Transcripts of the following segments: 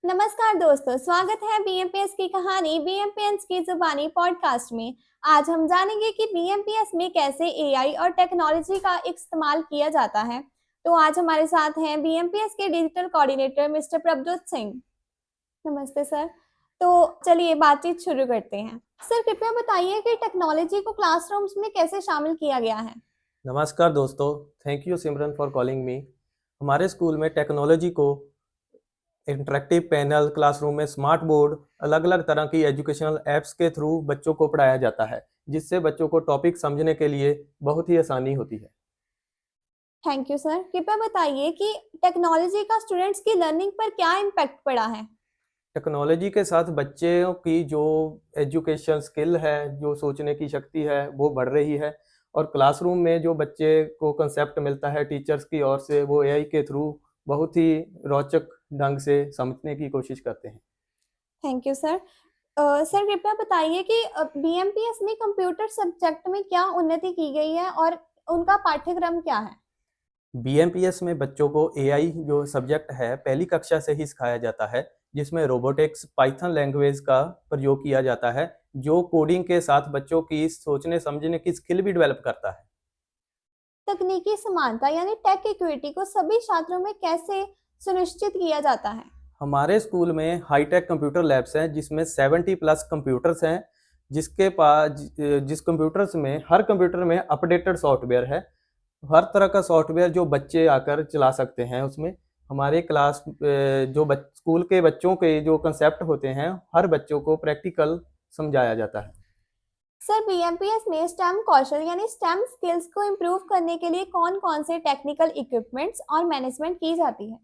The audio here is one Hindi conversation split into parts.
नमस्कार दोस्तों, स्वागत है बीएमपीएस की कहानी बीएमपीएस की जुबानी पॉडकास्ट में। आज हम जानेंगे कि बीएमपीएस में कैसे एआई और टेक्नोलॉजी का इस्तेमाल किया जाता है। तो आज हमारे साथ हैं बीएमपीएस के digital coordinator mister Prabhjot Singh. नमस्ते सर। तो चलिए बातचीत शुरू करते हैं। सर, कृपया बताइए कि टेक्नोलॉजी को क्लासरूम्स में कैसे शामिल किया गया है। नमस्कार दोस्तों, thank you Simran for calling me. हमारे स्कूल में टेक्नोलॉजी को इंटरेक्टिव पैनल, क्लासरूम में स्मार्ट बोर्ड, अलग अलग तरह की एजुकेशनल ऐप्स के थ्रू बच्चों को पढ़ाया जाता है, जिससे बच्चों को टॉपिक समझने के लिए बहुत ही आसानी होती है। Thank you sir. कृपया बताइए कि टेक्नोलॉजी का स्टूडेंट्स की लर्निंग पर क्या इम्पैक्ट पड़ा है। टेक्नोलॉजी के साथ बच्चों की जो एजुकेशन स्किल है, जो सोचने की शक्ति है, वो बढ़ रही है। और क्लासरूम में जो बच्चे को कंसेप्ट मिलता है टीचर्स की ओर से, वो एआई के थ्रू बहुत ही रोचक ढंग से समझने की कोशिश करते हैं। Thank you sir. सर, कृपया बताइए कि बीएमपीएस में कंप्यूटर सब्जेक्ट में क्या उन्नति की गई है और उनका पाठ्यक्रम क्या है। बीएमपीएस में बच्चों को एआई जो सब्जेक्ट है पहली कक्षा से ही सिखाया जाता है, जिसमें रोबोटिक्स, पाइथन लैंग्वेज का प्रयोग किया जाता है, जो कोडिंग के साथ बच्चों की सोचने समझने की स्किल भी डेवलप करता है। तकनीकी समानता यानी टेक इक्विटी को सभी छात्रों में कैसे सुनिश्चित किया जाता है। हमारे स्कूल में हाईटेक कंप्यूटर लैब्स हैं, जिसमें 70+ कंप्यूटर्स हैं, जिसके पास जिस कंप्यूटर्स में हर कंप्यूटर में अपडेटेड सॉफ्टवेयर है। हर तरह का सॉफ्टवेयर जो बच्चे आकर चला सकते हैं उसमें। हमारे स्कूल के बच्चों के जो कंसेप्ट होते हैं, हर बच्चों को प्रैक्टिकल समझाया जाता है। सर, बीएमपीएस में स्टेम कौशल यानी स्टेम स्किल्स को इम्प्रूव करने के लिए कौन-कौन से टेक्निकल इक्विपमेंट्स और मैनेजमेंट की जाती है।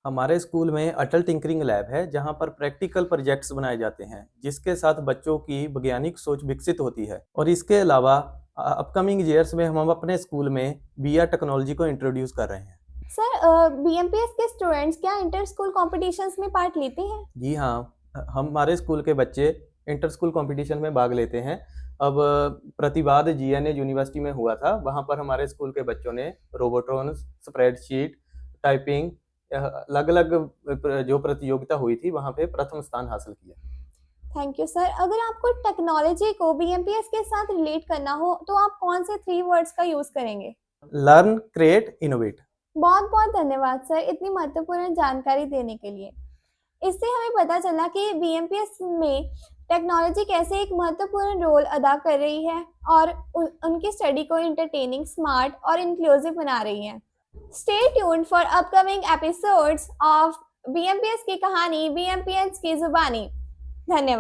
हमारे स्कूल में अटल टिंकरिंग लैब है, जहाँ पर प्रैक्टिकल प्रोजेक्ट्स बनाए जाते हैं, जिसके साथ बच्चों की वैज्ञानिक सोच विकसित होती है। और इसके अलावा अपकमिंग ईयर्स में हम अपने स्कूल में बीआर टेक्नोलॉजी को इंट्रोड्यूस कर रहे हैं। सर, बीएमपीएस के स्टूडेंट्स क्या इंटर स्कूल कॉम्पिटिशन्स में पार्ट लेते हैं। जी हाँ, हमारे स्कूल के बच्चे इंटर स्कूल कंपटीशन में भाग लेते हैं। अब प्रतिवाद जीएनए यूनिवर्सिटी में हुआ था, वहाँ पर हमारे स्कूल के बच्चों ने रोबोट्रॉन, स्प्रेडशीट, टाइपिंग, अलग-अलग जो प्रतियोगिता हुई थी, वहाँ पे प्रथम स्थान हासिल किया। Thank you sir. अगर आपको टेक्नोलॉजी को बीएमपीएस के साथ रिलेट करना हो तो आप कौन से 3 वर्ड्स का यूज करेंगे। Learn, create, innovate. बहुत बहुत धन्यवाद सर, इतनी महत्वपूर्ण जानकारी देने के लिए। इससे हमें पता चला कि बीएमपीएस में टेक्नोलॉजी कैसे एक महत्वपूर्ण रोल अदा कर रही है और उनकी स्टडी को एंटरटेनिंग, स्मार्ट और इंक्लूसिव बना रही है। Stay tuned for upcoming episodes of BMPS की कहानी बीएमपीएस की जुबानी। धन्यवाद।